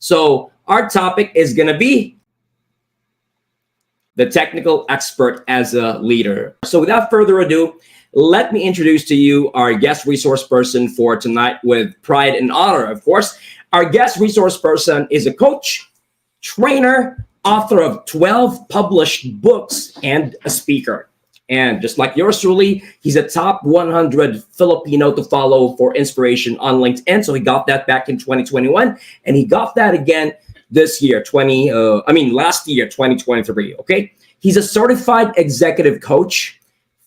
So our topic is going to be the technical expert as a leader. So without further ado, let me introduce to you our guest resource person for tonight with pride and honor. Of course, our guest resource person is a coach, trainer, author of 12 published books, and a speaker. And just like yours truly, he's a top 100 Filipino to follow for inspiration on LinkedIn. So he got that back in 2021, and he got that again this year, last year, 2023. Okay, he's a certified executive coach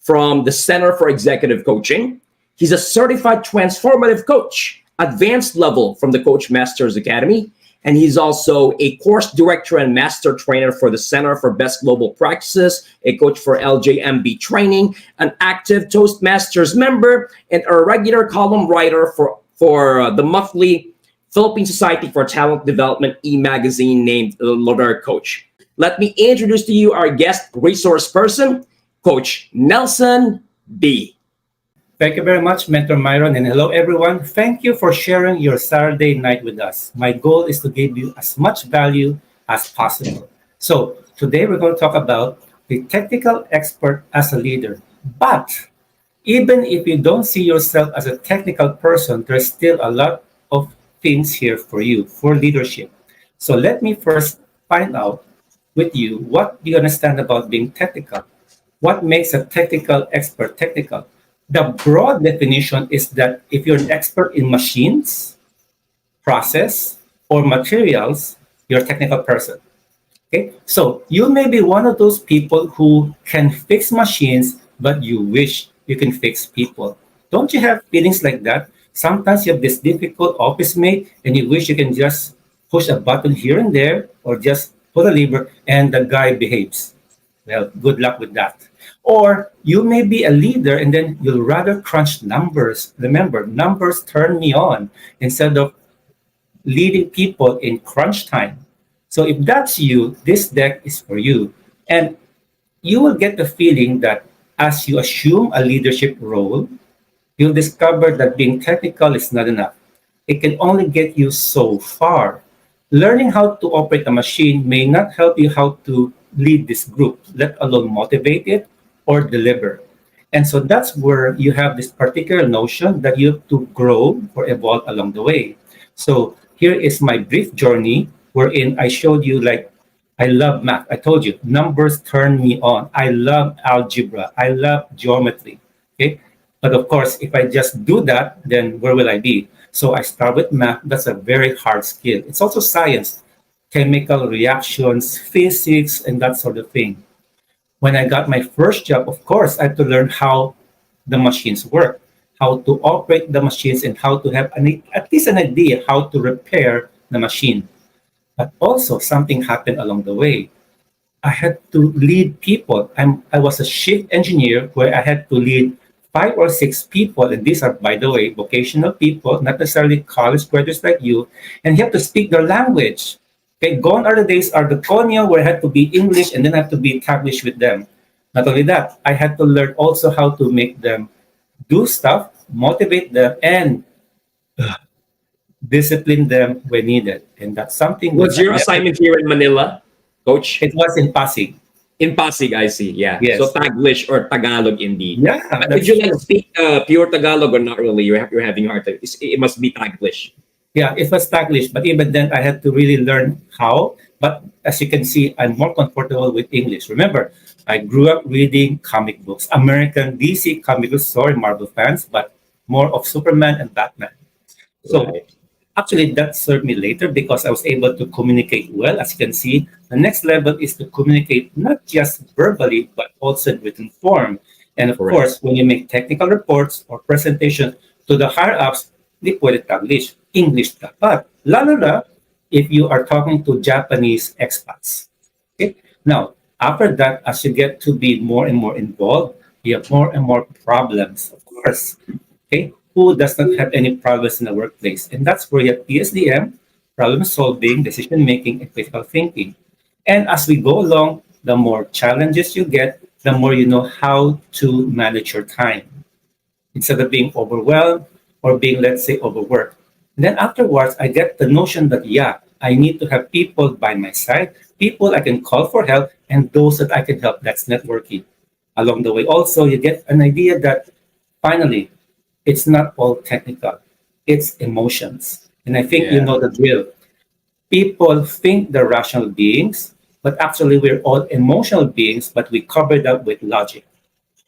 from the Center for Executive Coaching. He's a certified transformative coach, advanced level from the Coach Masters Academy. And he's also a course director and master trainer for the Center for Best Global Practices, a coach for LJMB training, an active Toastmasters member, and a regular column writer for the monthly Philippine Society for Talent Development e-magazine named Loder Coach. Let me introduce to you our guest resource person, Coach Nelson B. Thank you very much, Mentor Myron, and hello, everyone. Thank you for sharing your Saturday night with us. My goal is to give you as much value as possible. So today we're going to talk about the technical expert as a leader. But even if you don't see yourself as a technical person, there's still a lot of things here for you, for leadership. So let me first find out with you what do you understand about being technical. What makes a technical expert technical? The broad definition is that if you're an expert in machines, process, or materials, you're a technical person. Okay, so you may be one of those people who can fix machines, but you wish you can fix people. Don't you have feelings like that? Sometimes you have this difficult office mate, and you wish you can just push a button here and there, or just pull a lever, and the guy behaves. Well, good luck with that. Or you may be a leader and then you'll rather crunch numbers. Remember, numbers turn me on instead of leading people in crunch time. So if that's you, this deck is for you. And you will get the feeling that as you assume a leadership role, you'll discover that being technical is not enough. It can only get you so far. Learning how to operate a machine may not help you how to lead this group, let alone motivate it or deliver. And so that's where you have this particular notion that you have to grow or evolve along the way. So here is my brief journey wherein I showed you, like, I love math. I told you numbers turn me on. I love algebra. I love geometry. Okay. But of course, if I just do that, then where will I be? So I start with math. That's a very hard skill. It's also science, chemical reactions, physics, and that sort of thing. When I got my first job, of course, I had to learn how the machines work, how to operate the machines, and how to have at least an idea how to repair the machine. But also something happened along the way. I had to lead people. I was a shift engineer where I had to lead 5 or 6 people, and these are, by the way, vocational people, not necessarily college graduates like you, and you have to speak their language. Okay, gone are the days are the Konya where I had to be English and then I have to be Taglish with them. Not only that, I had to learn also how to make them do stuff, motivate them, and discipline them when needed. And that's something that Was your assignment here in Manila, Coach? it was in Pasig. In Pasig, I see. Yeah. Yes. So Taglish or Tagalog indeed. Yeah, But did you like speak pure Tagalog or not really? You're having a hard time. It must be Taglish. Yeah, it was Taglish, but even then I had to really learn how. But as you can see, I'm more comfortable with English. Remember, I grew up reading comic books, American DC comic books, sorry, Marvel fans, but more of Superman and Batman. So Right. actually, that served me later because I was able to communicate well. As you can see, the next level is to communicate not just verbally, but also in written form. And of Correct. course, when you make technical reports or presentations to the higher ups, di pwede Taglish. English dapat. Lalo na if you are talking to Japanese expats. Okay? Now, after that, as you get to be more and more involved, you have more and more problems, of course. Okay? Who does not have any problems in the workplace? And that's where you have PSDM, problem solving, decision making, and critical thinking. And as we go along, the more challenges you get, the more you know how to manage your time instead of being overwhelmed or being, let's say, overworked. And then afterwards, I get the notion that, yeah, I need to have people by my side, people I can call for help, and those that I can help. That's networking. Along the way, also, you get an idea that finally, it's not all technical, it's emotions. And I think you Yeah. know the drill. People think they're rational beings, but actually, we're all emotional beings, but we cover that with logic.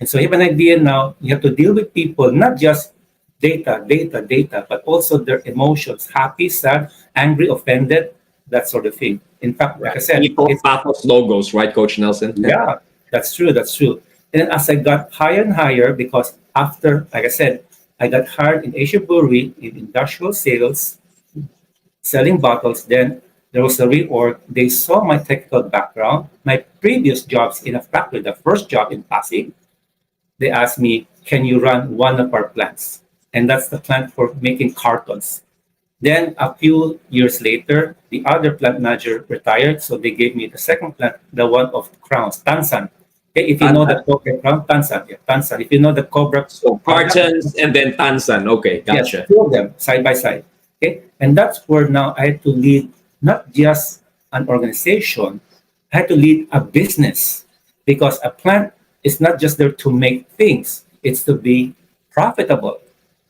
And so you have an idea now, you have to deal with people, not just data, data, data, but also their emotions, happy, sad, angry, offended, that sort of thing. In fact, like I Right. said, People, it's pathos, logos, right, Coach Nelson? yeah, that's true, that's true. And then as I got higher and higher, because after, like I said, I got hired in Asia Brewery in industrial sales, selling bottles. Then there was a reorg. They saw my technical background, my previous jobs in a factory, the first job in Pasig. They asked me, can you run one of our plants? And that's the plant for making cartons. Then a few years later, the other plant manager retired, so they gave me the second plant, the one of crowns, Tansan. Okay, if you know the Tansan. Cobra crown, Tansan, yeah, Tansan. If you know the Cobra So product, cartons and then Tansan. Okay, yes, gotcha. two of them side by side. Okay, and that's where now I had to lead not just an organization, I had to lead a business because a plant is not just there to make things; it's to be profitable,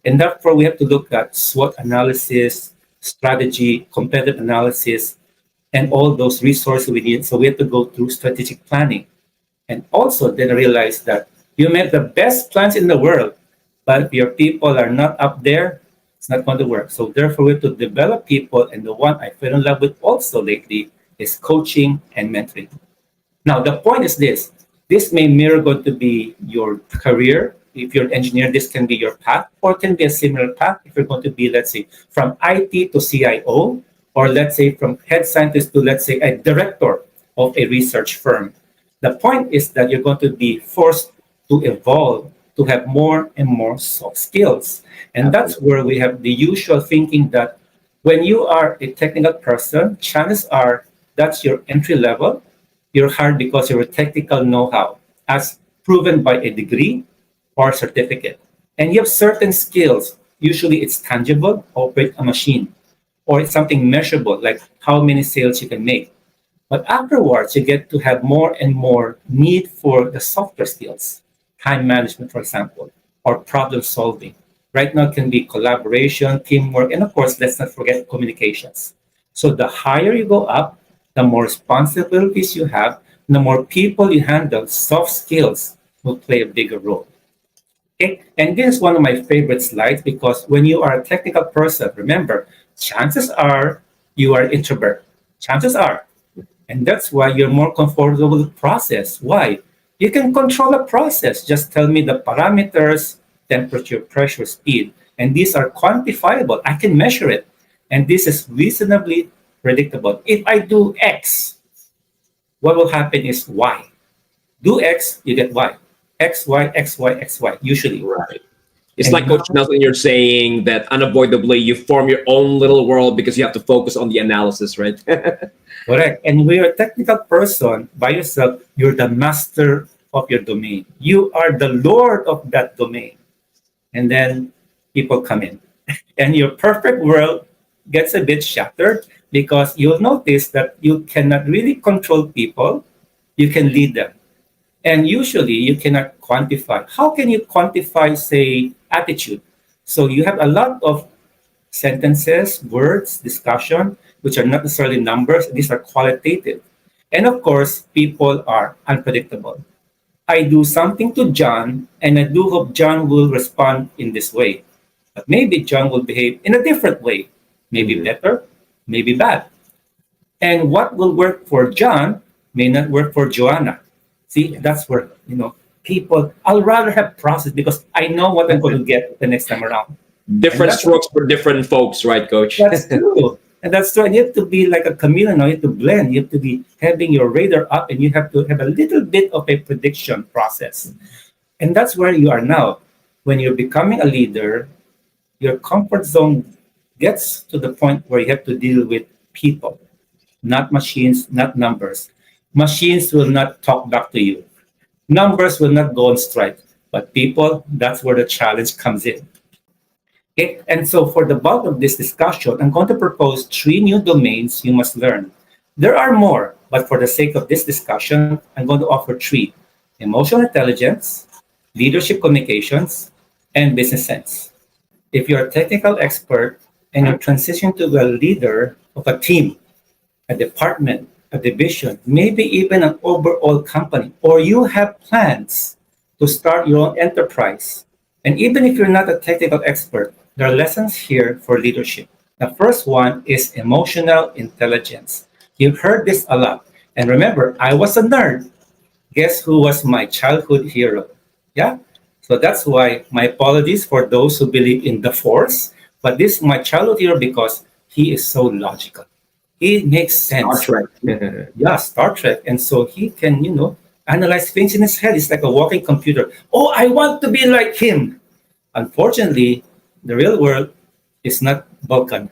and therefore we have to look at SWOT analysis, strategy, competitive analysis, and all those resources we need. So we have to go through strategic planning, and also then realize that you make the best plans in the world, but if your people are not up there, it's not going to work. So therefore, we have to develop people, and the one I fell in love with also lately is coaching and mentoring. Now, the point is this. This may mirror going to be your career. If you're an engineer, this can be your path, or can be a similar path if you're going to be, let's say, from IT to CIO, or let's say from head scientist to, let's say, a director of a research firm. The point is that you're going to be forced to evolve, to have more and more soft skills. And that's Absolutely. where we have the usual thinking that when you are a technical person, chances are that's your entry level. You're hired because your technical know-how, as proven by a degree or certificate. And you have certain skills. Usually it's tangible, operate a machine, or it's something measurable, like how many sales you can make. But afterwards, you get to have more and more need for the softer skills, time management, for example, or problem solving. Right now, it can be collaboration, teamwork, and of course, let's not forget communications. So the higher you go up, the more responsibilities you have, the more people you handle, soft skills will play a bigger role. Okay? And this is one of my favorite slides because when you are a technical person, remember, chances are you are introvert. Chances are, and that's why you're more comfortable with the process. Why? You can control a process. Just tell me the parameters, temperature, pressure, speed. And these are quantifiable. I can measure it. And this is reasonably predictable. If I do X, what will happen is Y. Do X, you get Y. X, Y, X, Y, X, Y, usually. Right. It's And like now, Coach Nelson, you're saying that unavoidably you form your own little world because you have to focus on the analysis, right? correct. And when you're a technical person by yourself, you're the master of your domain. You are the lord of that domain. And then people come in. And your perfect world gets a bit shattered because you'll notice that you cannot really control people, you can lead them. And usually you cannot quantify. How can you quantify, say, attitude? So you have a lot of sentences, words, discussion, which are not necessarily numbers, these are qualitative. And of course, people are unpredictable. I do something to John, and I do hope John will respond in this way. But maybe John will behave in a different way, maybe Mhm. better, maybe bad. And what will work for John may not work for Joanna. See, Yeah. that's where, people, I'll rather have process because I know what I'm going to get the next time around. And Different that's strokes for different folks, right, Coach? that's true. And that's true. And you have to be like a chameleon. You have to blend. You have to be having your radar up and you have to have a little bit of a prediction process. And that's where you are now. When you're becoming a leader, your comfort zone gets to the point where you have to deal with people, not machines, not numbers. Machines will not talk back to you. Numbers will not go on strike. But people, that's where the challenge comes in. Okay, and so for the bulk of this discussion, I'm going to propose three new domains you must learn. There are more, but for the sake of this discussion, I'm going to offer three: emotional intelligence, leadership communications, and business sense. If you're a technical expert and you're transitioning to a leader of a team, a department, a division, maybe even an overall company, or you have plans to start your own enterprise. And even if you're not a technical expert, there are lessons here for leadership. The first one is emotional intelligence. You've heard this a lot. And remember, I was a nerd. Guess who was my childhood hero? Yeah? So that's why my apologies for those who believe in the force. But this is my childhood hero because he is so logical. It makes Star sense. Trek. Yeah, Star Trek. And so he can, analyze things in his head. It's like a walking computer. Oh, I want to be like him. Unfortunately, the real world is not Vulcan.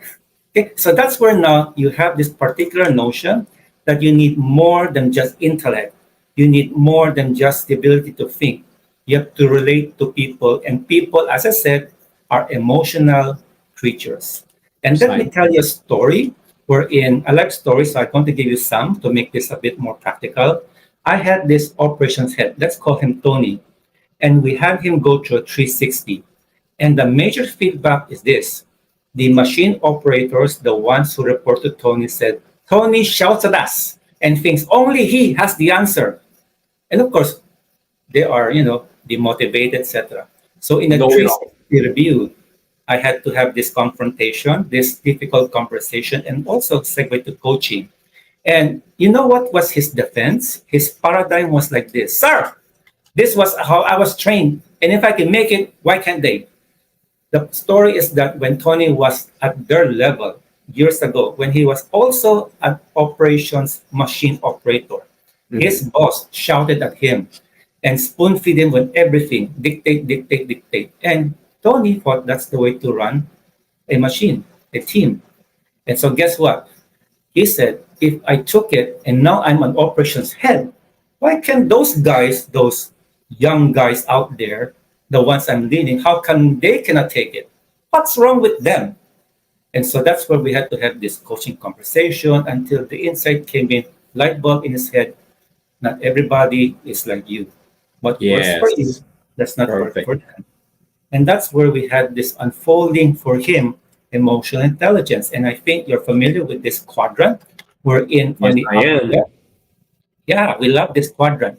Okay, so that's where now you have this particular notion that you need more than just intellect. You need more than just the ability to think. You have to relate to people, and people, as I said, are emotional creatures. And let me Side. tell you a story wherein I like stories, so I'm going to give you some to make this a bit more practical. I had this operations head, let's call him Tony, and we had him go through a 360. And the major feedback is this: the machine operators, the ones who report to Tony, said, Tony shouts at us and thinks only he has the answer. And of course, they are, demotivated, etc. So in a Know it all. 360 review, I had to have this confrontation, this difficult conversation, and also segue to coaching. And you know what was his defense? His paradigm was like this: Sir, this was how I was trained. And if I can make it, why can't they? The story is that when Tony was at their level years ago, when he was also an operations machine operator, his Mhm. boss shouted at him and spoon feed him with everything, dictate, dictate, dictate. And Tony thought that's the way to run a machine, a team. And so guess what? He said, if I took it and now I'm an operations head, why can those guys, those young guys out there, the ones I'm leading, how come they cannot take it? What's wrong with them? And so that's where we had to have this coaching conversation until the insight came in, light bulb in his head. Not everybody is like you. What works for you Yes. does not work Perfect. for them. And that's where we had this unfolding for him emotional intelligence. And I think you're familiar with this quadrant. We're in on Yes, the I upper am. left. Yeah, we love this quadrant.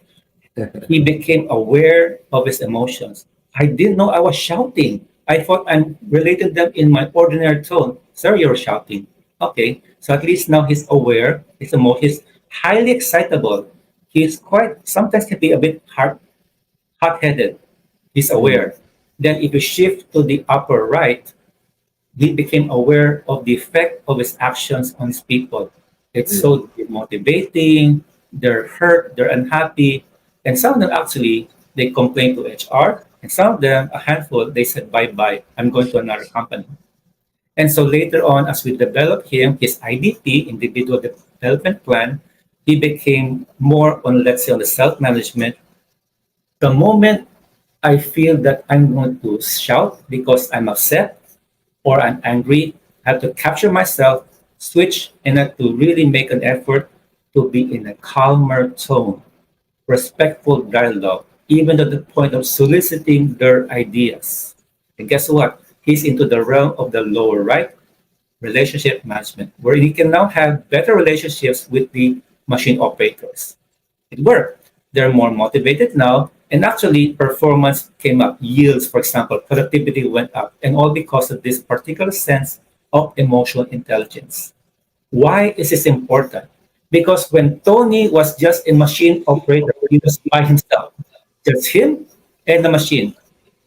He became aware of his emotions. I didn't know I was shouting. I thought I'm relating them in my ordinary tone. Sir, you're shouting. Okay, so at least now he's aware. He's highly excitable. He's quite sometimes can be a bit hot-headed. He's Mhm. aware. Then if you shift to the upper right, he became aware of the effect of his actions on his people. It's Mhm. so demotivating, they're hurt, they're unhappy, and some of them actually they complain to HR, and some of them, a handful, they said bye bye, I'm going to another company. And so later on, as we developed him, his IDP, individual development plan, he became more on, let's say, on the self-management. The moment I feel that I'm going to shout because I'm upset, or I'm angry, I have to capture myself, switch, and have to really make an effort to be in a calmer tone, respectful dialogue, even to the point of soliciting their ideas. And guess what? He's into the realm of the lower right, relationship management, where he can now have better relationships with the machine operators. It worked. They're more motivated now, and actually performance came up. Yields, for example, productivity went up, and all because of this particular sense of emotional intelligence. Why is this important? Because when Tony was just a machine operator, he was by himself, just him and the machine.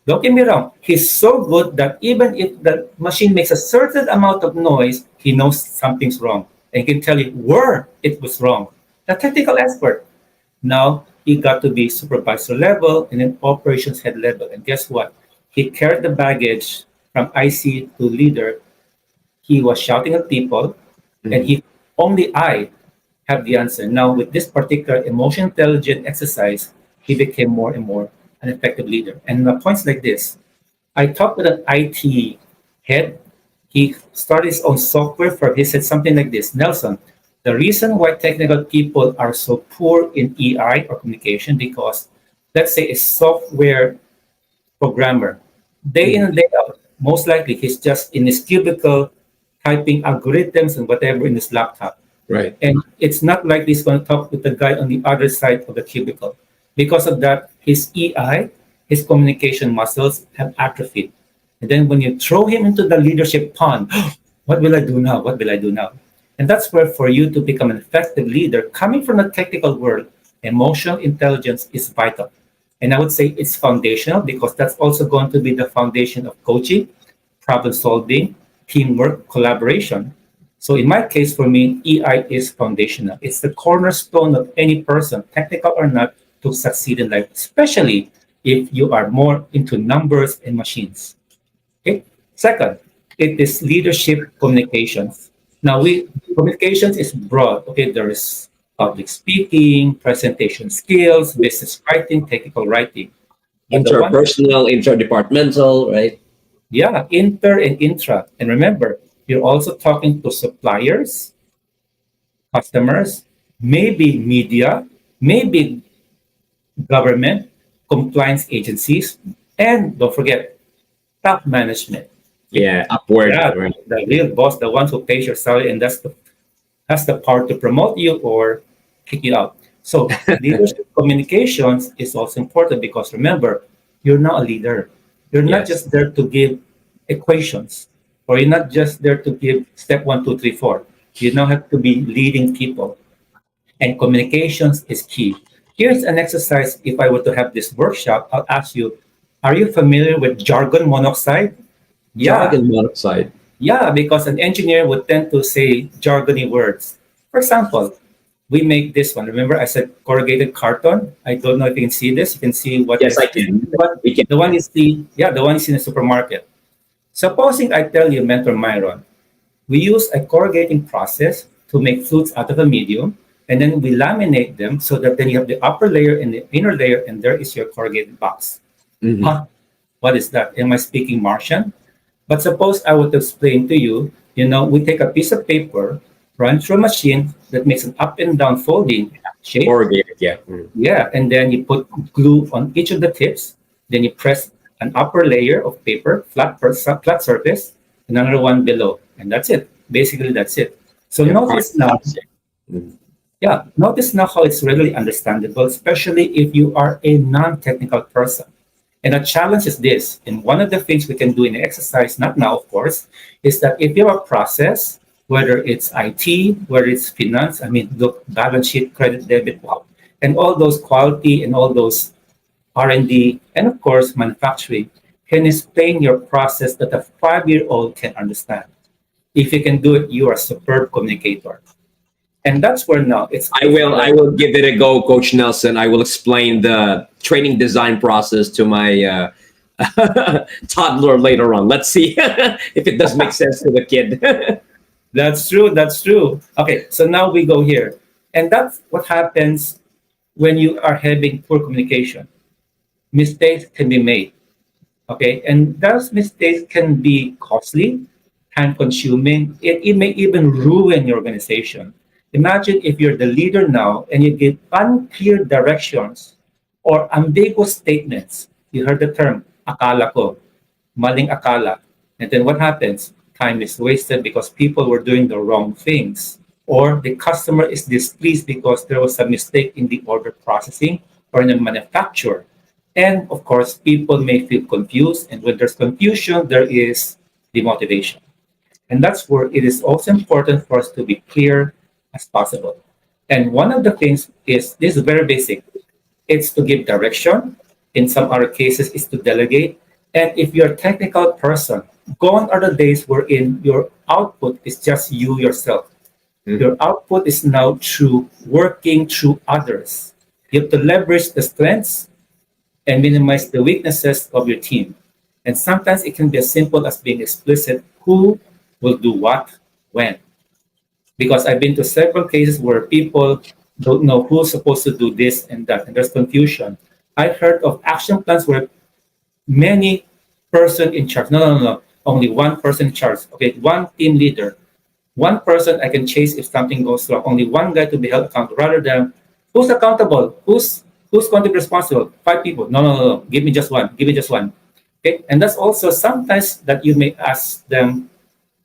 Don't get me wrong, he's so good that even if the machine makes a certain amount of noise, he knows something's wrong and can tell you where it was wrong. The technical expert. Now he got to be supervisor level and then operations head level. And guess what? He carried the baggage from IC to leader. He was shouting at people, and Mhm. he only I have the answer. Now with this particular emotion intelligent exercise, he became more and more an effective leader. And the points like this, I talked with an IT head. He started his own software firm. He said something like this: Nelson, the reason why technical people are so poor in EI or communication because, let's say, a software programmer, day in Mhm. and day out, most likely he's just in his cubicle typing algorithms and whatever in his laptop. Right. And it's not like he's going to talk with the guy on the other side of the cubicle. Because of that, his EI, his communication muscles have atrophied. And then when you throw him into the leadership pond, what will I do now? What will I do now? And that's where for you to become an effective leader, coming from the technical world, emotional intelligence is vital. And I would say it's foundational because that's also going to be the foundation of coaching, problem solving, teamwork, collaboration. So in my case, for me, EI is foundational. It's the cornerstone of any person, technical or not, to succeed in life, especially if you are more into numbers and machines. Okay. Second, it is leadership communications. Now, we communications is broad. Okay, there is public speaking, presentation skills, business writing, technical writing. But the one, Interpersonal, interdepartmental, right? yeah, inter and intra. And remember, you're also talking to suppliers, customers, maybe media, maybe government, compliance agencies, and don't forget top management. Yeah, upward, Yeah, right? the real boss, the one who pays your salary, and that's the has the power to promote you or kick you out. So leadership communications is also important because remember, you're not a leader. You're not Yes. just there to give equations, or you're not just there to give step one, two, three, four. You now have to be leading people, and communications is key. Here's an exercise. If I were to have this workshop, I'll ask you: are you familiar with jargon monoxide? Yeah, Jargon monoxide. yeah, because an engineer would tend to say jargony words. For example, we make this one. Remember, I said corrugated carton. I don't know if you can see this. You can see what Yes, I is can. what We can. the one is the yeah the one is in the supermarket. Supposing I tell you, Mentor Myron, we use a corrugating process to make fruits out of a medium, and then we laminate them so that then you have the upper layer and the inner layer, and there is your corrugated box. Mhm. Huh? What is that? Am I speaking Martian? But suppose I would explain to you, we take a piece of paper, run through a machine that makes an up and down folding shape. Corrugated, yeah. Mhm. Yeah, and then you put glue on each of the tips. Then you press an upper layer of paper, flat surface, and another one below. And that's it. Basically, that's it. So Yeah, hard notice now, pass, yeah. Mhm. yeah, notice now how it's readily understandable, especially if you are a non-technical person. And the challenge is this, and one of the things we can do in the exercise, not now, of course, is that if you have a process, whether it's IT, whether it's finance, I mean, look, balance sheet, credit, debit, wow, and all those quality and all those R&D, and of course, manufacturing, can explain your process that a 5-year-old can understand. If you can do it, you are a superb communicator. And that's where now I it's will. I will give it a go, Coach Nelson. I will explain the training design process to my toddler later on. Let's see if it does make sense to the kid. That's true. That's true. Okay, so now we go here. And that's what happens when you are having poor communication. Mistakes can be made. Okay, and those mistakes can be costly, time consuming. It may even ruin your organization. Imagine if you're the leader now and you give unclear directions or ambiguous statements. You heard the term, akala ko, maling akala. And then what happens? Time is wasted because people were doing the wrong things. Or the customer is displeased because there was a mistake in the order processing or in the manufacture. And of course, people may feel confused. And when there's confusion, there is demotivation. And that's where it is also important for us to be clear as possible. And one of the things is this is very basic. It's to give direction. In some other cases, is to delegate. And if you're a technical person, gone are the days wherein your output is just you yourself. Mhm. Your output is now through working through others. You have to leverage the strengths and minimize the weaknesses of your team. And sometimes it can be as simple as being explicit who will do what when. Because I've been to several cases where people don't know who's supposed to do this and that, and there's confusion. I've heard of action plans where many person in charge. No, no, no, no. only one person in charge. Okay, one team leader, one person I can chase if something goes wrong. Only one guy to be held accountable, rather than who's accountable, who's going to be responsible. Five people. No, no, no, no. Give me just one. Give me just one. Okay, and that's also sometimes that you may ask them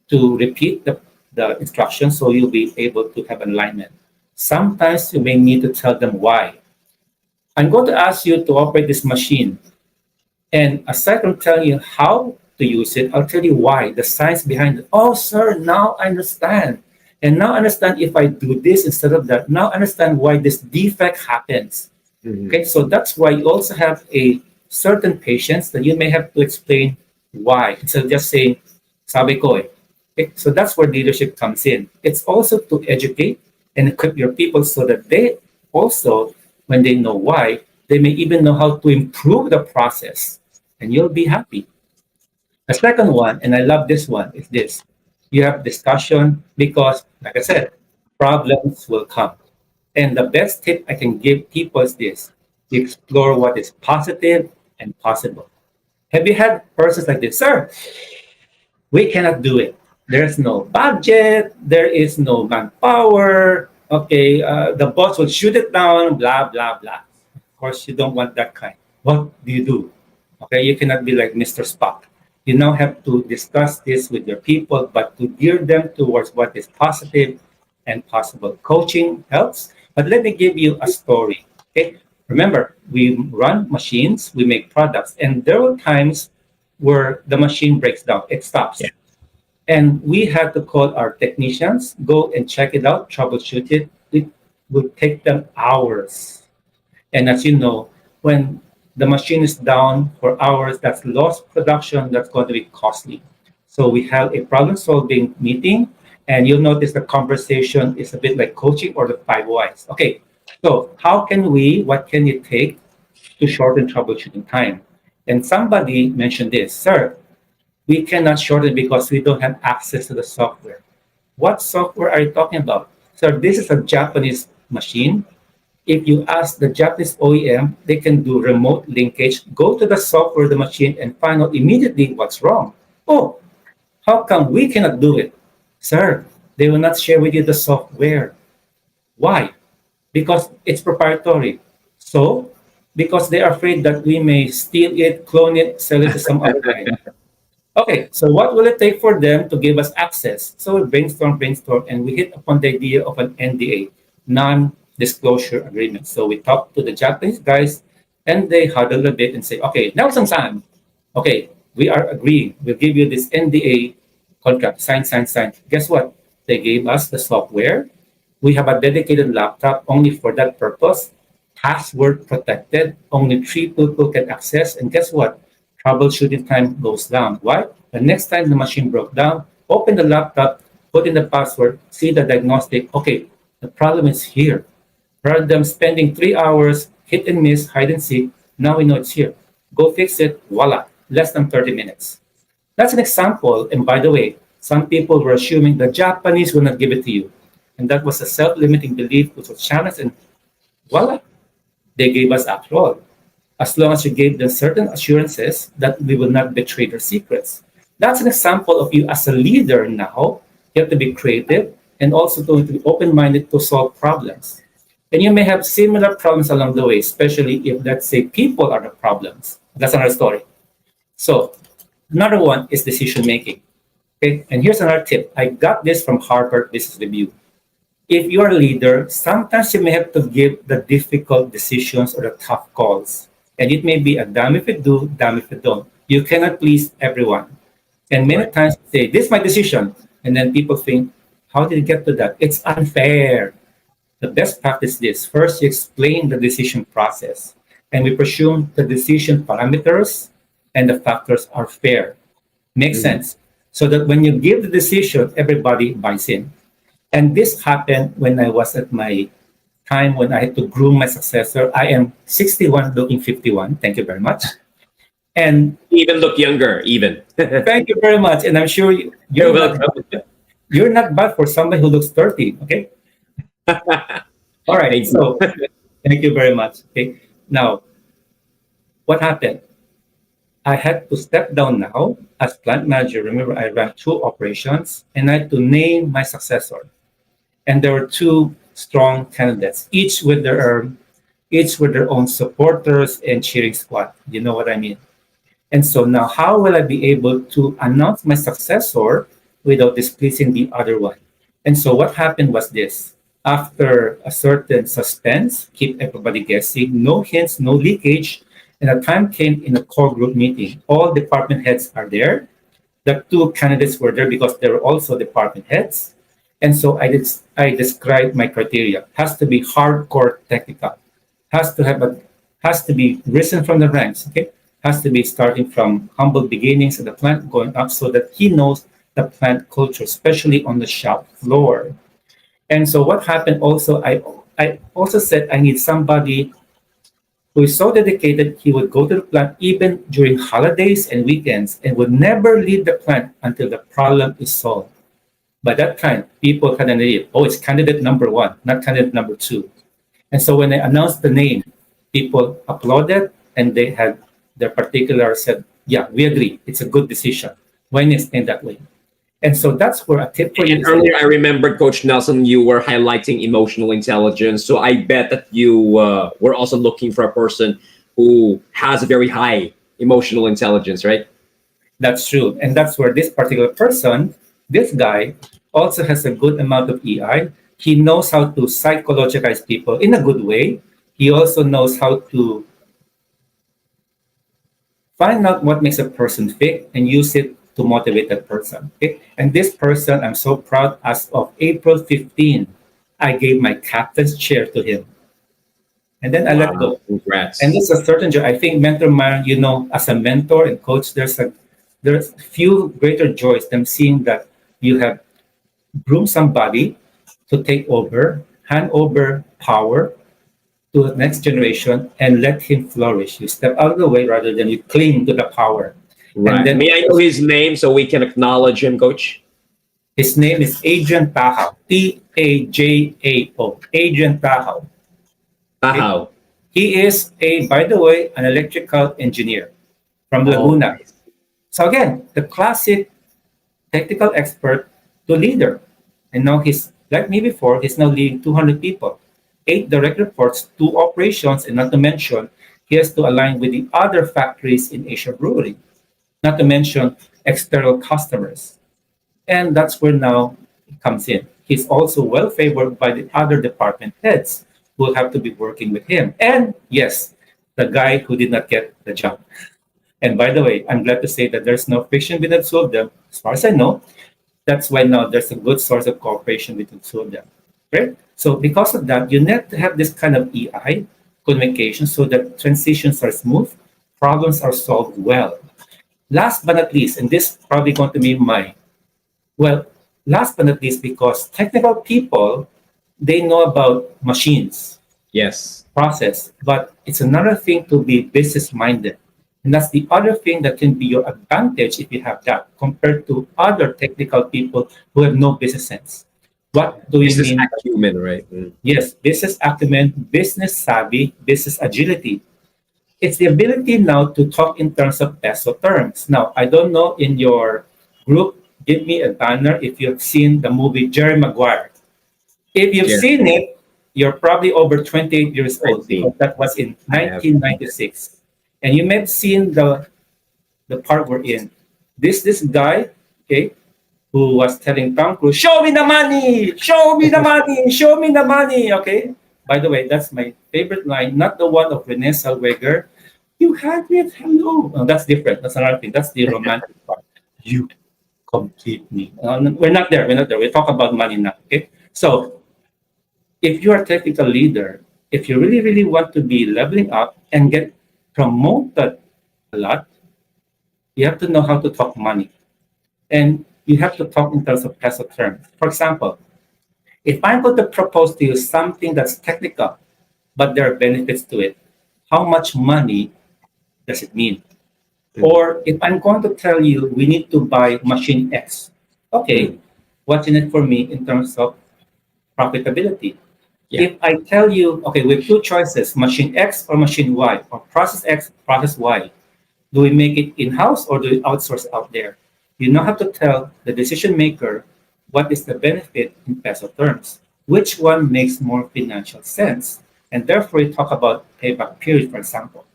to repeat the instructions so you'll be able to have alignment. Sometimes you may need to tell them why. I'm going to ask you to operate this machine. And aside from telling you how to use it, I'll tell you why, the science behind it. Oh, sir, now I understand. And now I understand if I do this instead of that. Now I understand why this defect happens. Mhm. Okay, so that's why you also have a certain patients that you may have to explain why instead of just saying, sabi ko eh. Okay, so that's where leadership comes in. It's also to educate and equip your people so that they also, when they know why, they may even know how to improve the process and you'll be happy. The second one, and I love this one, is this. You have discussion because, like I said, problems will come. And the best tip I can give people is this: explore what is positive and possible. Have you had persons like this, sir? We cannot do it. There's no budget, there is no manpower. Okay, the boss will shoot it down, blah, blah, blah. Of course, you don't want that kind. What do you do? Okay, you cannot be like Mr. Spock. You now have to discuss this with your people, but to gear them towards what is positive and possible. Coaching helps, but let me give you a story. Okay, remember, we run machines, we make products, and there were times where the machine breaks down, it stops. Yeah. And we had to call our technicians, go and check it out, troubleshoot it. It would take them hours. And as you know, when the machine is down for hours, that's lost production, that's going to be costly. So we have a problem solving meeting, and you'll notice the conversation is a bit like coaching or the five whys. Okay, so what can it take to shorten troubleshooting time? And somebody mentioned this, sir, we cannot shorten because we don't have access to the software. What software are you talking about? Sir, this is a Japanese machine. If you ask the Japanese OEM, they can do remote linkage, go to the software of the machine and find out immediately what's wrong. Oh, how come we cannot do it? Sir, they will not share with you the software. Why? Because it's proprietary. So, because they are afraid that we may steal it, clone it, sell it to some other guy. Okay, so what will it take for them to give us access? So we brainstorm, and we hit upon the idea of an NDA, non-disclosure agreement. So we talked to the Japanese guys, and they huddle a bit and say, okay, Nelson-san, okay, we are agreeing. We'll give you this NDA contract, sign, sign, sign. Guess what? They gave us the software. We have a dedicated laptop only for that purpose, password protected, only 3 people can access. And guess what? Troubleshooting time goes down. Why? The next time the machine broke down, open the laptop, put in the password, see the diagnostic. Okay, the problem is here. Rather than spending 3 hours, hit and miss, hide and seek, now we know it's here. Go fix it, voila, less than 30 minutes. That's an example. And by the way, some people were assuming the Japanese will not give it to you. And that was a self-limiting belief which was challenged, and voila, they gave us after all. As long as you gave them certain assurances that we will not betray their secrets. That's an example of you as a leader now. You have to be creative and also to be open-minded to solve problems. And you may have similar problems along the way, especially if, let's say, people are the problems. That's another story. So another one is decision making. Okay, and here's another tip. I got this from Harvard Business Review. If you're a leader, sometimes you may have to give the difficult decisions or the tough calls. And it may be a damn if you do, damn if you don't. You cannot please everyone. And many Right. times you say, this is my decision. And then people think, how did you get to that? It's unfair. The best practice is this. First, you explain the decision process. And we presume the decision parameters and the factors are fair. Makes Mhm. sense. So that when you give the decision, everybody buys in. And this happened when I was at my time when I had to groom my successor. I am 61 looking 51. Thank you very much. And Even look younger, even. thank you very much. And I'm sure You're you're not welcome. you're not bad for somebody who looks 30. Okay. All right. Thank you. So thank you very much. Okay. Now, what happened? I had to step down now as plant manager. Remember, I ran two operations and I had to name my successor. And there were two strong candidates, each with their own supporters and cheering squad. You know what I mean? And so now, how will I be able to announce my successor without displeasing the other one? And so, what happened was this: after a certain suspense, keep everybody guessing, no hints, no leakage, and a time came in a core group meeting. All department heads are there. The two candidates were there because they were also department heads. And so I described my criteria. Has to be hardcore technical. Has to have a has to be risen from the ranks. Okay, has to be starting from humble beginnings at the plant, going up, so that he knows the plant culture, especially on the shop floor. And so what happened also, I also said I need somebody who is so dedicated he would go to the plant even during holidays and weekends and would never leave the plant until the problem is solved. By that time, people had an idea, oh, it's candidate number one, not candidate number two. And so when I announced the name, people applauded and they had their particular said, yeah, we agree. It's a good decision. When it's in that way. And so that's where a tip for you And is earlier, I remember, Coach Nelson, you were highlighting emotional intelligence. So I bet that you were also looking for a person who has a very high emotional intelligence, right? that's true. And that's where this particular person, this guy, also has a good amount of EI. He knows how to psychologize people in a good way. He also knows how to find out what makes a person tick and use it to motivate that person. Okay? And this person, I'm so proud, as of April 15, I gave my captain's chair to him. And then I let Wow, go. congrats. And there's a certain joy. I think mentor man, as a mentor and coach, there's few greater joys than seeing that you have groomed somebody to take over, hand over power to the next generation and let him flourish. You step out of the way rather than you cling to the power. And Right. then May I know his name so we can acknowledge him, Coach? his name is Adrian Tajao, Tajao, Adrian Tajao. Okay? Tahaw. He is by the way, an electrical engineer from Oh, Laguna. So again, the classic technical expert to leader. And now he's, like me before, he's now leading 200 people, 8 direct reports, 2 operations, and not to mention, he has to align with the other factories in Asia Brewery, not to mention external customers. And that's where now it comes in. He's also well favored by the other department heads who will have to be working with him. And yes, the guy who did not get the job. And by the way, I'm glad to say that there's no friction between the two of them. As far as I know, that's why now there's a good source of cooperation between the two of them. Right? So because of that, you need to have this kind of EI communication so that transitions are smooth, problems are solved well. Last but not least, and this is probably going to be well, last but not least, because technical people, they know about machines, yes. process, but it's another thing to be business minded. And that's the other thing that can be your advantage if you have that compared to other technical people who have no business sense. What do we Business mean? acumen, right? Mm. Yes, business acumen, business savvy, business agility. It's the ability now to talk in terms of peso terms. Now, I don't know in your group, give me a banner if you've seen the movie Jerry Maguire. If you've Yeah. seen it, you're probably over 28 years I've old seen. because that was in I have. 1996. And you may have seen the part we're in. This guy, okay, who was telling Tom Cruise, "Show me the money! Show me the money! Show me the money!" Okay. By the way, that's my favorite line, not the one of Renee Zellweger. You had it, hello. Oh, that's different. That's another thing. That's the romantic part. You complete me. We're not there. We're not there. We talk about money now. Okay. So if you are a technical leader, if you really, really want to be leveling up and get promoted a lot, you have to know how to talk money. And you have to talk in terms of peso terms. For example, if I'm going to propose to you something that's technical, but there are benefits to it, how much money does it mean? Or if I'm going to tell you we need to buy machine X, okay, what's in it for me in terms of profitability? Yeah. If I tell you, okay, we have two choices, machine X or machine Y, or process X, process Y, Do we make it in-house or do we outsource out there? You now have to tell the decision maker what is the benefit in peso terms, which one makes more financial sense. And therefore, you talk about payback period, for example.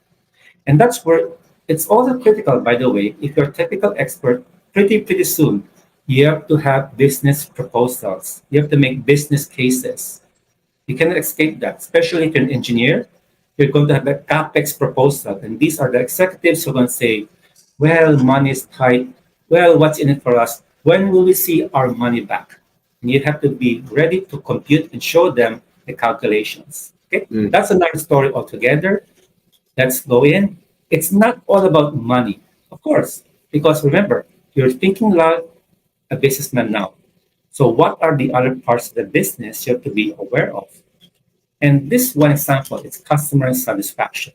And that's where it's also critical, by the way, if you're a technical expert, pretty soon, you have to have business proposals. You have to make business cases. You cannot escape that, especially if you're an engineer. You're going to have a capex proposal, and these are the executives who are going to say, "Well, money is tight. Well, what's in it for us? When will we see our money back?" And you have to be ready to compute and show them the calculations. Okay, that's another story altogether. Let's go in. It's not all about money, of course, because remember, you're thinking like a businessman now. So, what are the other parts of the business you have to be aware of? And this one example is customer satisfaction.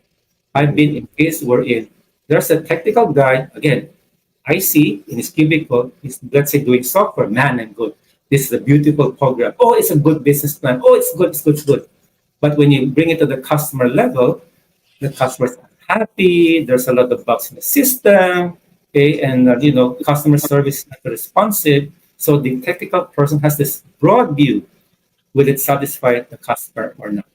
I've been in case wherein there's a technical guy, again, I see in his cubicle, he's, let's say, doing software. Man, I'm good. This is a beautiful program. Oh, it's a good business plan. Oh, it's good, it's good, it's good. But when you bring it to the customer level, the customers are happy. There's a lot of bugs in the system. Okay, and customer service is not responsive. So the technical person has this broad view: will it satisfy the customer or not?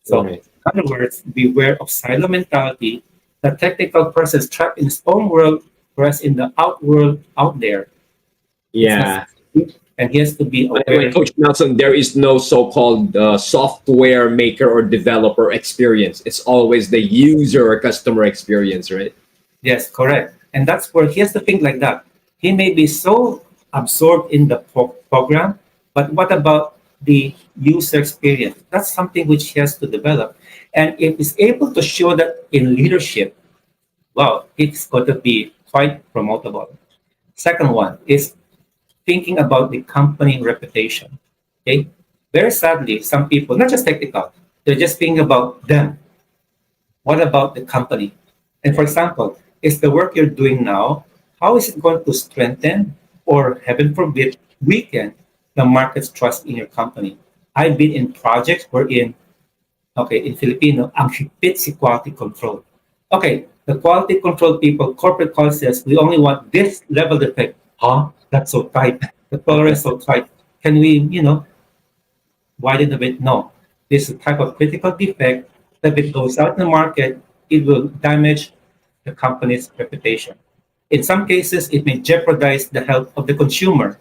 So, Right. in other words, beware of silo mentality. The technical person is trapped in his own world, whereas in the out world out there, it's not Yeah. safe, and he has to be By the way, aware. Coach Nelson, there is no so-called software maker or developer experience. It's always the user or customer experience, right? Yes, correct. And that's where he has to think like that. He may be so absorbed in the program, but what about the user experience? That's something which he has to develop. And if he's able to show that in leadership, wow, it's going to be quite promotable. Second one is thinking about the company reputation. Okay. Very sadly, some people, not just technical, they're just thinking about them. What about the company? And for example, is the work you're doing now, how is it going to strengthen or, heaven forbid, weaken the market's trust in your company? I've been in projects wherein, okay, in Filipino, ang higpit si quality control. Okay, the quality control people, corporate call says, we only want this level defect. Huh? That's so tight. The tolerance is so tight. Can we, widen a bit? No. This is a type of critical defect that if it goes out in the market, it will damage the company's reputation. In some cases, it may jeopardize the health of the consumer.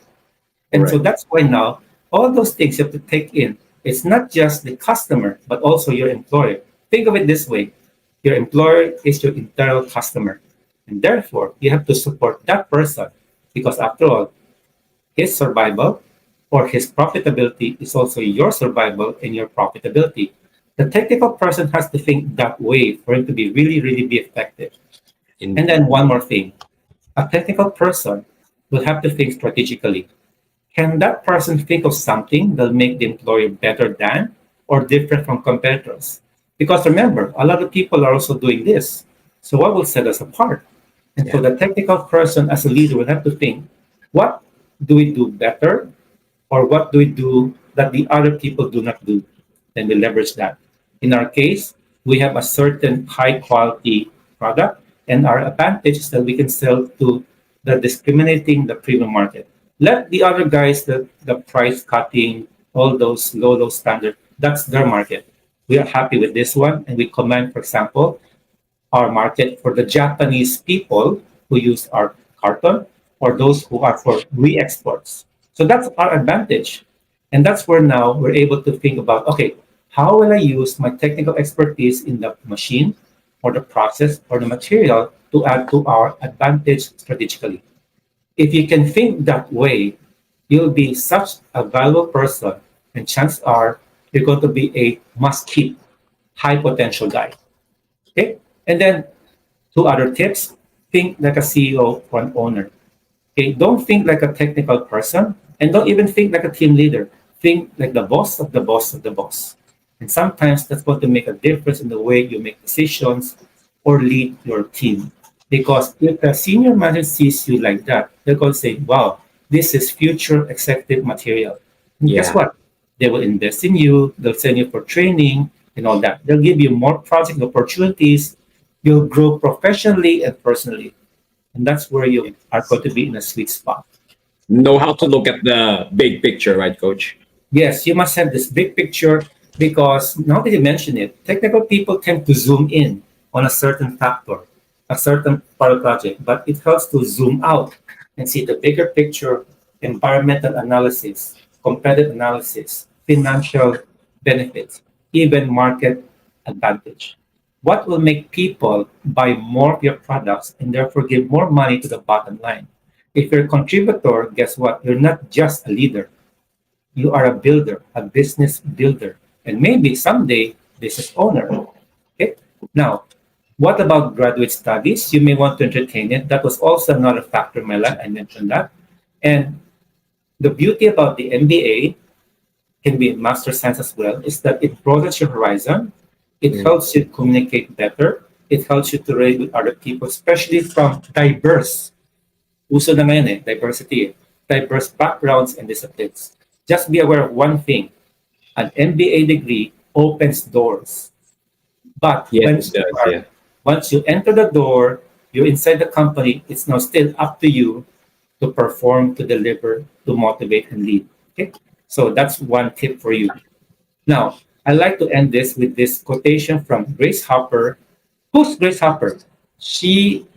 And so Right. that's why now all those things you have to take in. It's not just the customer, but also your employer. Think of it this way: your employer is your internal customer. And therefore, you have to support that person because, after all, his survival or his profitability is also your survival and your profitability. The technical person has to think that way for him to be really be effective. And In, then one more thing, a technical person will have to think strategically. Can that person think of something that'll make the employer better than or different from competitors? Because remember, a lot of people are also doing this. So what will set us apart? And so yeah. the technical person as a leader will have to think, what do we do better, or what do we do that the other people do not do? Then we leverage that. In our case, we have a certain high quality product, and our advantage is that we can sell to the discriminating the premium market. Let the other guys, the price cutting, all those low standard, that's their market. We are happy with this one, and we command, for example, our market for the Japanese people who use our carton or those who are for re-exports. So that's our advantage. And that's where now we're able to think about, okay, how will I use my technical expertise in the machine or the process or the material to add to our advantage strategically? If you can think that way, you'll be such a valuable person, and chances are you're going to be a must keep, high potential guy. Okay? And then two other tips: think like a CEO or an owner. Okay, don't think like a technical person, and don't even think like a team leader. Think like the boss of the boss of the boss. And sometimes that's going to make a difference in the way you make decisions or lead your team. Because if a senior manager sees you like that, they're going to say, wow, this is future executive material. And guess Yeah. what? They will invest in you, they'll send you for training and all that. They'll give you more project opportunities, You'll grow professionally and personally. And that's where you are going to be in a sweet spot. Know how to look at the big picture, right, Coach? Yes, you must have this big picture because now that you mention it, technical people tend to zoom in on a certain factor, a certain part of the project, but it helps to zoom out and see the bigger picture, environmental analysis, competitive analysis, financial benefits, even market advantage. What will make people buy more of your products and therefore give more money to the bottom line? If you're a contributor, guess what? You're not just a leader, you are a builder, a business builder, and maybe someday business owner. Okay. Now, what about graduate studies? You may want to entertain it. That was also another factor in my life. I mentioned that. And the beauty about the MBA can be master science as well is that it broadens your horizon. It Mm. helps you communicate better. It helps you to relate with other people, especially from diverse uso na ngayon diversity, diverse backgrounds and disciplines. Just be aware of one thing, an MBA degree opens doors. But Yes, it does. Yeah. once you enter the door, you're inside the company, it's now still up to you to perform, to deliver, to motivate and lead. Okay? So that's one tip for you. Now, I like to end this with this quotation from Grace Hopper. Who's Grace Hopper? She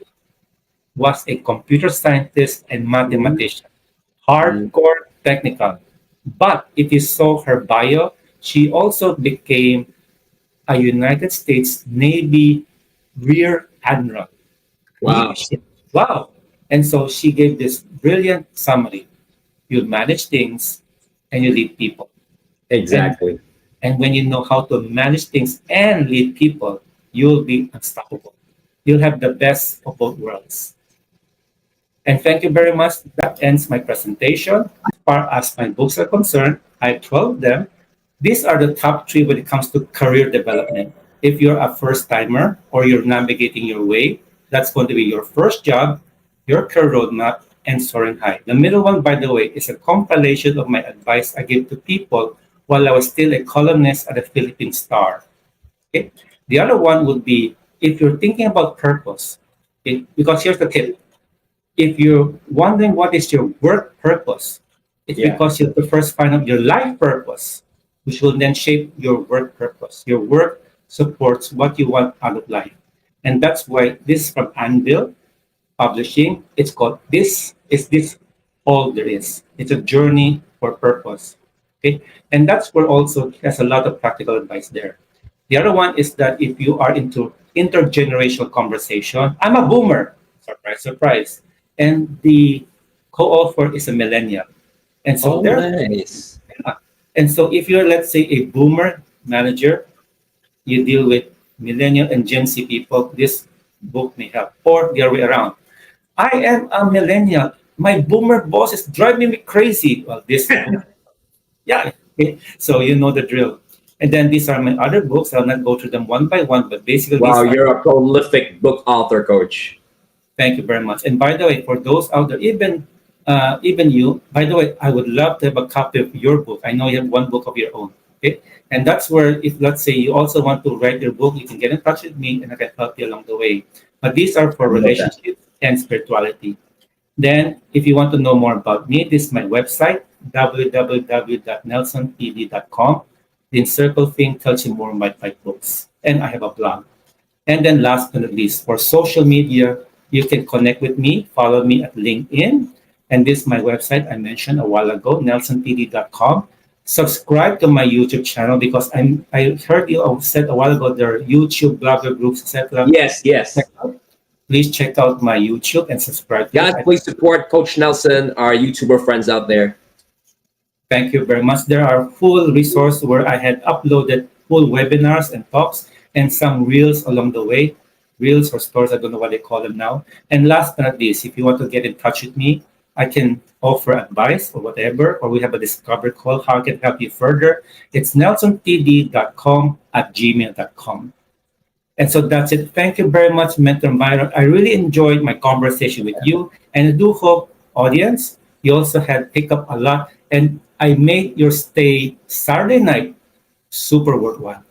was a computer scientist and Mhm. mathematician, Mhm. hardcore technical. But if you saw her bio, she also became a United States Navy Rear Admiral. Wow. Wow. And so she gave this brilliant summary. You manage things and you lead people. And Exactly. and when you know how to manage things and lead people, you'll be unstoppable. You'll have the best of both worlds. And thank you very much. That ends my presentation. As far as my books are concerned, I have 12 of them. These are the top three when it comes to career development. If you're a first timer or you're navigating your way, that's going to be your first job, your career roadmap, and soaring high. The middle one, by the way, is a compilation of my advice I gave to people while I was still a columnist at the Philippine Star. Okay? The other one would be if you're thinking about purpose, because here's the tip, if you're wondering what is your work purpose, it's Yeah. because you have to first find out your life purpose, which will then shape your work purpose. Your work supports what you want out of life. And that's why this is from Anvil Publishing. It's called This Is This All There Is. It's a journey for purpose. Okay. And that's where also has a lot of practical advice there. The other one is that if you are into intergenerational conversation, I'm a boomer. Surprise, surprise. And the co-author is a millennial. And so Oh, there, nice. and so if you're, let's say, a boomer manager, you deal with millennial and Gen Z people, this book may help. Or the other way around. I am a millennial. My boomer boss is driving me crazy. Well, this book, yeah. Okay. So you know the drill. And then these are my other books. I'll not go through them one by one, but basically Wow, these are. you're a prolific book author, Coach. Thank you very much. And by the way, for those out there, even you, by the way, I would love to have a copy of your book. I know you have one book of your own. Okay. And that's where, if let's say you also want to write your book, you can get in touch with me and I can help you along the way. But these are for I love that. relationships and spirituality. Then, if you want to know more about me, this is my website, www.nelsonpd.com. The Encircle thing tells you more about my books. And I have a blog. And then last but not least, for social media, you can connect with me, follow me at LinkedIn. And this is my website I mentioned a while ago, nelsonpd.com. Subscribe to my YouTube channel because I heard you said a while ago there are YouTube blogger groups, etc. Yes, yes. Please check out my YouTube and subscribe to Guys, it. please support Coach Nelson, our YouTuber friends out there. Thank you very much. There are full resources where I had uploaded full webinars and talks and some reels along the way. Reels or stories, I don't know what they call them now. And last but not least, if you want to get in touch with me, I can offer advice or whatever, or we have a discovery call, how I can help you further. It's nelsontd.com@gmail.com. And so that's it. Thank you very much, Mentor Myron. I really enjoyed my conversation with you. And I do hope, audience, you also had picked up a lot. And I made your stay Saturday night super worthwhile.